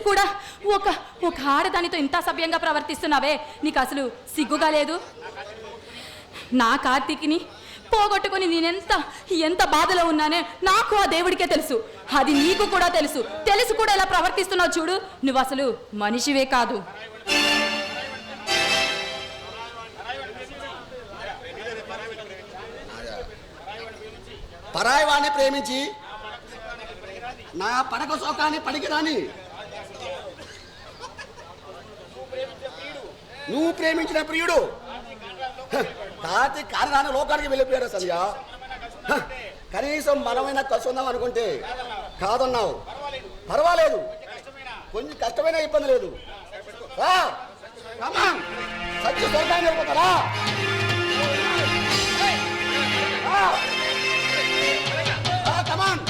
కూడా ఒక ఒక ఆడదానితో ఇంత సభ్యంగా ప్రవర్తిస్తున్నావే, నీకు అసలు సిగ్గుగా లేదు? నా కార్తీక్ని పోగొట్టుకొని ఎంత బాధలో ఉన్నానే నాకు ఆ దేవుడికే తెలుసు. అది నీకు కూడా తెలుసు కూడా ఎలా ప్రవర్తిస్తున్నావు చూడు. నువ్వు అసలు మనిషివే కాదు. పరాయి వాడిని ప్రేమించి నా పడక శోకాన్ని పడికిరాని నువ్వు ప్రేమించిన ప్రియుడు కార్తీక్ కారణాన్ని లోకానికి వెళ్ళిపోయారు సంధ్య. కనీసం మనమైనా కలుసుకుందాం అనుకుంటే కాదన్నావు. పర్వాలేదు, కొంచెం కష్టమైన ఇబ్బంది లేదు. సత్య స్వర్గాన్ని వెళ్ళిపోతారా? కమాన్.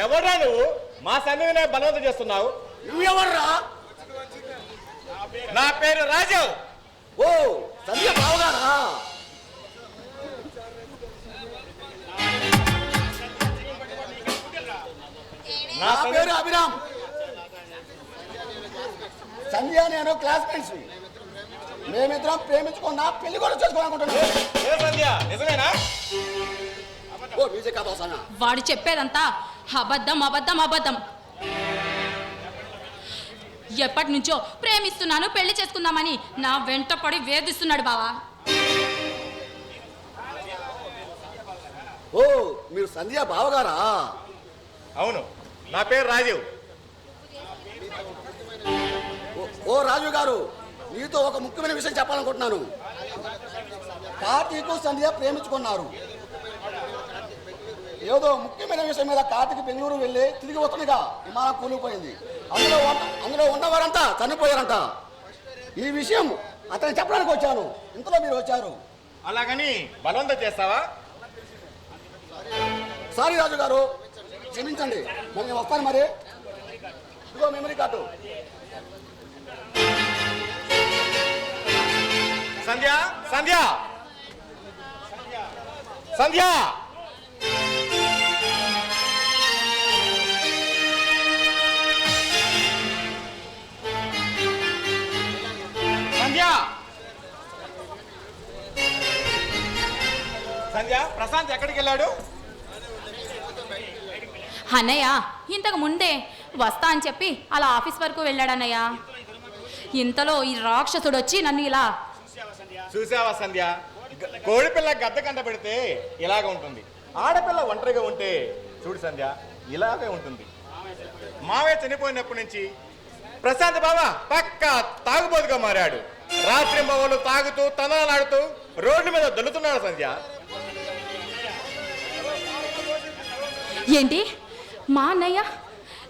ఎవడ్రా నువ్వు? మా సన్నిధినే బలవంతం చేస్తున్నావు. నువ్వెవర్రా? నా పేరు రాజు. ఓ సంధ్య బావగారా? నా పేరు అభిరామ్. సంధ్య నేను క్లాస్మేట్స్. మేమిద్దరం ప్రేమించుకున్నా పెళ్లి కూడా చేసుకోవాలనుకుంటున్నాం. నిజమేనా? వాడు చెప్పేదంతా అబద్ధం. ఎప్పటి నుంచో ప్రేమిస్తున్నాను, పెళ్లి చేసుకుందామని నా వెంట పడి వేధిస్తున్నాడు బావా. ఓ మీరు సంధ్య బావగారా? అవును, నా పేరు రాజీవ్. ఓ రాజు గారు, మీతో ఒక ముఖ్యమైన విషయం చెప్పాలనుకుంటున్నాను. కార్తీక్ సంధ్య ప్రేమించుకున్నారు. ఏదో ముఖ్యమైన విషయం మీద కార్తీక్ బెంగళూరు వెళ్ళి తిరిగి వస్తుండగా విమానం కూలిపోయింది. అందులో ఉన్నవారంతా చనిపోయారంట. ఈ విషయం అతను చెప్పడానికి వచ్చాను, ఇంతలో మీరు వచ్చారు. అలాగని బలవంతం చేస్తావా? సారీ రాజు గారు, క్షమించండి. నేను వస్తాను. మరి ఇదిగో మెమరీ కార్డు. సంధ్య సంధ్య సంధ్య సంధ్య ప్రశాంత్ ఎక్కడికి వెళ్ళాడు? అన్నయ్య ఇంతకు ముందే వస్తా అని చెప్పి అలా ఆఫీస్ వరకు వెళ్ళాడన్నయ్య. ఇంతలో ఈ రాక్షసుడు వచ్చి నన్ను ఇలా. చూసావా సంధ్య, కోడిపిల్ల గద్ద కంట పెడితే ఇలాగ ఉంటుంది, ఆడపిల్ల ఒంటరిగా ఉంటే చూడు సంధ్య ఇలాగే ఉంటుంది. మావయ్య చనిపోయినప్పటి నుంచి ప్రశాంత్ బావ పక్కా తాగుబోతుగా మారాడు. రాత్రి బావలు తాగుతూ తనలాడుతూ రోడ్ల మీద దొల్లుతున్నాడు సంధ్య. ఏంటి మా అన్నయ్య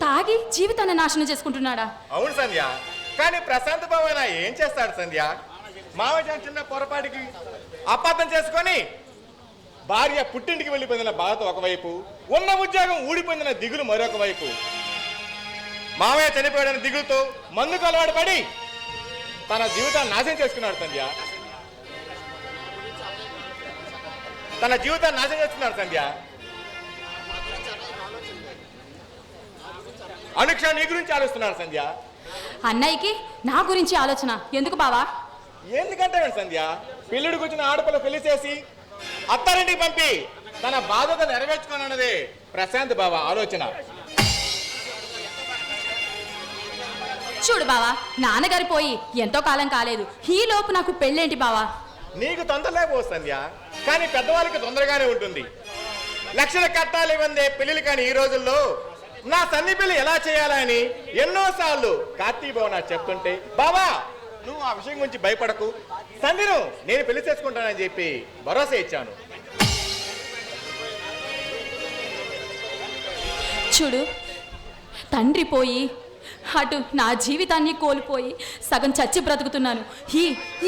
తాగి జీవితాన్ని నాశనం చేసుకుంటున్నాడా? అవును సంధ్య, కానీ ప్రశాంత్ బావ ఏం చేస్తాడు సంధ్య? మావయ్య చిన్న పొరపాటికి అపార్థం చేసుకొని భార్య పుట్టింటికి వెళ్ళిపోయిందన్న బాధతో ఒకవైపు, ఉన్న ఉద్యోగం ఊడిపోయిందన్న దిగులు మరొక వైపు. మావయ్య చనిపోయాడన్న దిగులుతో మందుకు అలవాటు పడి తన జీవితాన్ని నాశనం చేసుకున్నాడు సంధ్య. సంధ్య అనుక్ష నీ గురించి ఆలోచిస్తున్నాడు సంధ్య. అన్నయ్యకి నా గురించి ఆలోచన ఎందుకు బావా? ఎందుకంటే సంధ్య, పెళ్ళిడికి వచ్చిన ఆడపిల్ల పెళ్లి చేసి అత్తారింటికి పంపి తన బాధ్యత నెరవేర్చుకోనన్నదే ప్రశాంత్ బావ ఆలోచన. చూడు బావా, నాన్నగారు పోయి ఎంతో కాలం కాలేదు, ఈ లోపు నాకు పెళ్ళేంటి బావా? నీకు తొందరలే పో సంధ్య, కానీ పెద్దవాళ్ళకి తొందరగానే ఉంటుంది. లక్షల కట్టాలు ఇవ్వందే పెళ్లిలు. కానీ ఈ రోజుల్లో నా సన్ని పెళ్లి ఎలా చేయాలని ఎన్నోసార్లు కార్తీక్ బావ నాకు చెప్తుంటే, బావా నువ్వు ఆ విషయం గురించి భయపడకు, సంధ్యను నేను పెళ్లి చేసుకుంటానని చెప్పి భరోసా ఇచ్చాను. చూడు, తండ్రి పోయి అటు నా జీవితాన్ని కోల్పోయి సగం చచ్చి బ్రతుకుతున్నాను.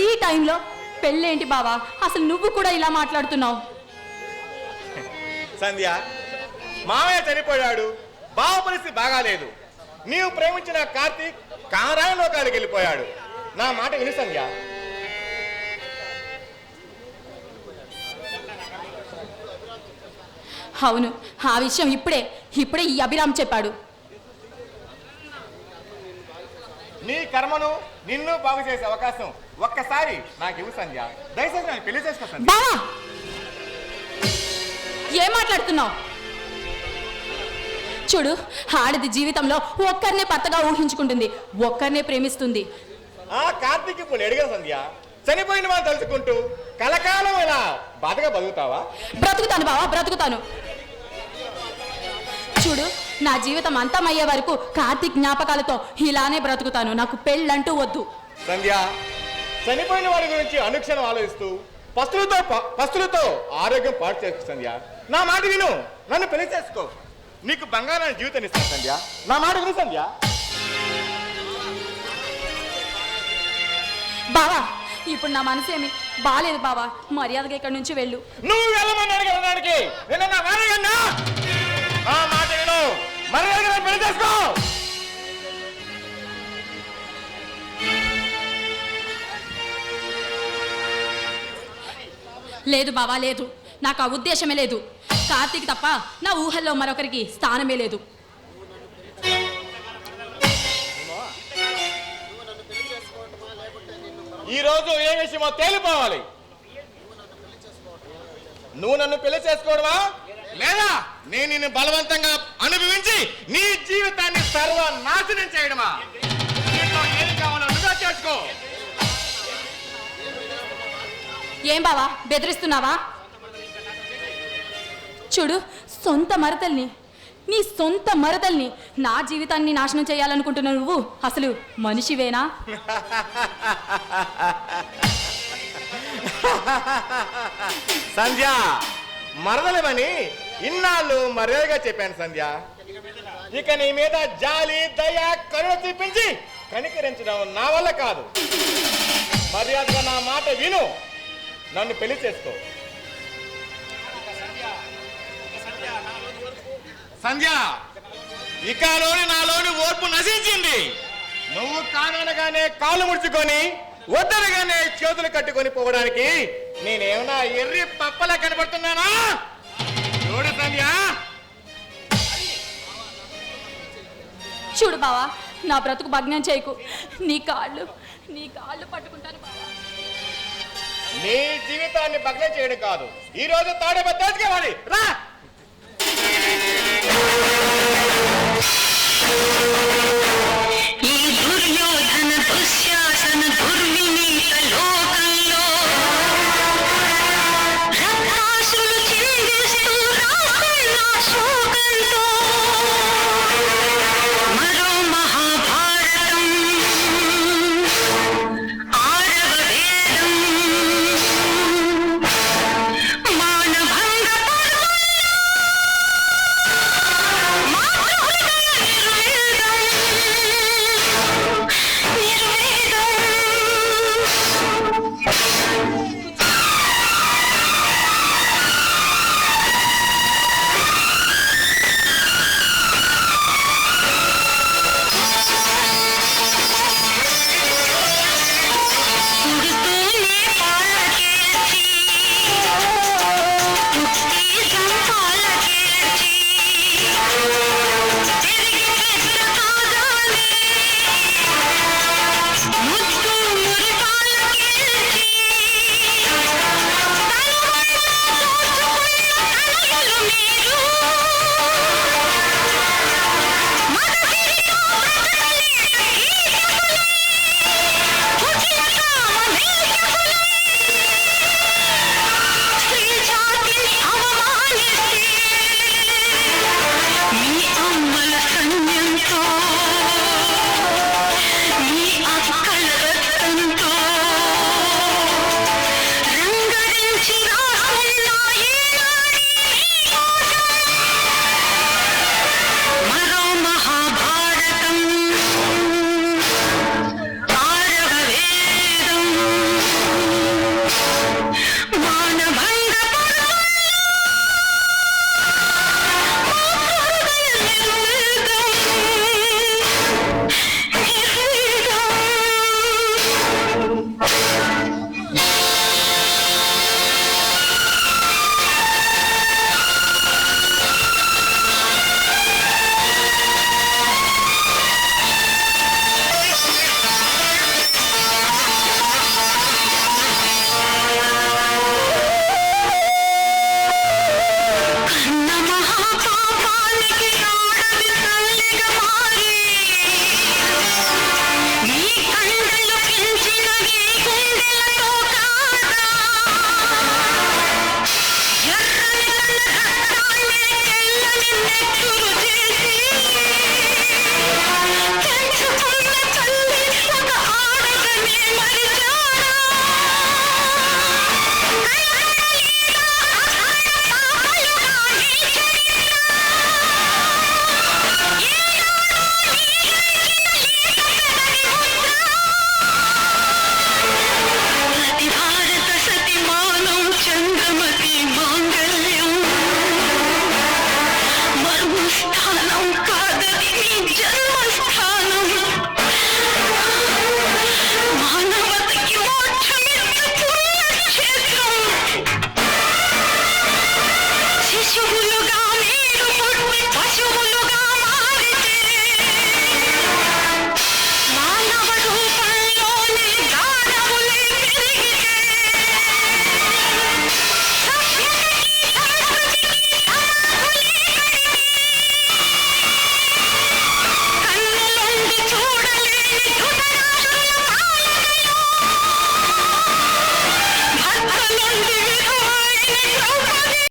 ఈ టైంలో పెళ్ళేంటి బావా? అసలు నువ్వు కూడా ఇలా మాట్లాడుతున్నావు. సంధ్య, మావయ్య చనిపోయాడు, బావ పరిస్థితి బాగాలేదు. నీవు ప్రేమించిన కార్తీక్ కారాయ లోకాలకు వెళ్ళిపోయాడు. నా మాట విని సంధ్య. అవును, ఆ విషయం ఇప్పుడే ఈ అభిరామ్ చెప్పాడు. నీ కర్మను నిన్ను బాగు చేసే అవకాశం ఒక్కసారి నాకు ఇవ్వు సంధ్య. దయచేసి నేను పెళ్లి చేసుకో సంధ్య. బావా, ఏం మాట్లాడుతున్నావు? చూడు, ఆడది జీవితంలో ఒక్కరినే భర్తగా ఊహించుకుంటుంది, ఒక్కరినే ప్రేమిస్తుంది. ఆ కార్తీక్ ఇప్పుడు అడిగా సంధ్య, చనిపోయిన వాళ్ళు తలుచుకుంటూ కలకాలం ఇలా బాధగా బతుకుతావా? బ్రతుకుతాను బావా, బ్రతుకుతాను. చూడు, నా జీవితం అంతమయ్యే వరకు కార్తీక్ జ్ఞాపకాలతో ఇలానే బ్రతుకుతాను. నాకు పెళ్ళంటూ వద్దు. సంధ్య, చనిపోయిన వారి గురించి అనుక్షణం ఆలోచిస్తూ పస్తులతో ఆరోగ్యం పాటు చేసుకో సంధ్య. నా మాట విను, నన్ను పెళ్లి చేసుకో. నీకు బంగారాన్ని జీవితాన్ని ఇస్తాను సంధ్య. నా మాట విను సంధ్య. బావా, ఇప్పుడు నా మనసేమి బాలేదు బావా, మర్యాదగా ఇక్కడి నుంచి వెళ్ళు. నువ్వు వెళ్ళమని అడగడానికి నేను నా వారయ్యన్నా. నా మాట విను, మర్యాదగా పెళ్లి చేసుకో. లేదు బావా, లేదు. నాకు ఆ ఉద్దేశమే లేదు. కార్తీక్ తప్ప నా ఊహల్లో మరొకరికి స్థానమే లేదు. ఈ రోజు ఏ విషయమో తేలిపోవాలి. నువ్వు నన్ను పెళ్లి చేసుకోవడమా, లేదా నేను నిన్ను బలవంతంగా అనుభవించి నీ జీవితాన్ని సర్వనాశనం చేయడమా? నీతో ఏది కావాలో నువ్వే చేసుకో. ఏం బావా, బెదిరిస్తున్నావా? చూడు, నీ సొంత మరదల్ని నా జీవితాన్ని నాశనం చేయాలనుకుంటున్నావు. నువ్వు అసలు మనిషివేనా? సంధ్య, మరదలేమని ఇన్నాళ్ళు మర్యాదగా చెప్పాను సంధ్య. ఇక నీ మీద జాలి, దయ, కరుణ చూపించి కనికరించడం నా వల్ల కాదు. మర్యాదగా నా మాట విను, నన్ను పెళ్లి చేసుకో. సంధ్య, ఇకలోని నాలోని ఓర్పు నశించింది. నువ్వు కాననగానే కాళ్ళు ముడుచుకొని, వద్దనగానే చేతులు కట్టుకొని పోవడానికి నేనేమన్నా ఎర్రి పప్పలా కనబడుతున్నానా? చూడు సంధ్య. చూడు బావా, నా బ్రతుకు భగ్నం చేయకు. నీ కాళ్ళు పట్టుకుంటాను బావా. నీ జీవితాన్ని భగ్నం చేయడం కాదు, ఈ రోజు తాడేపా తెచ్చుకోవాలి. రా.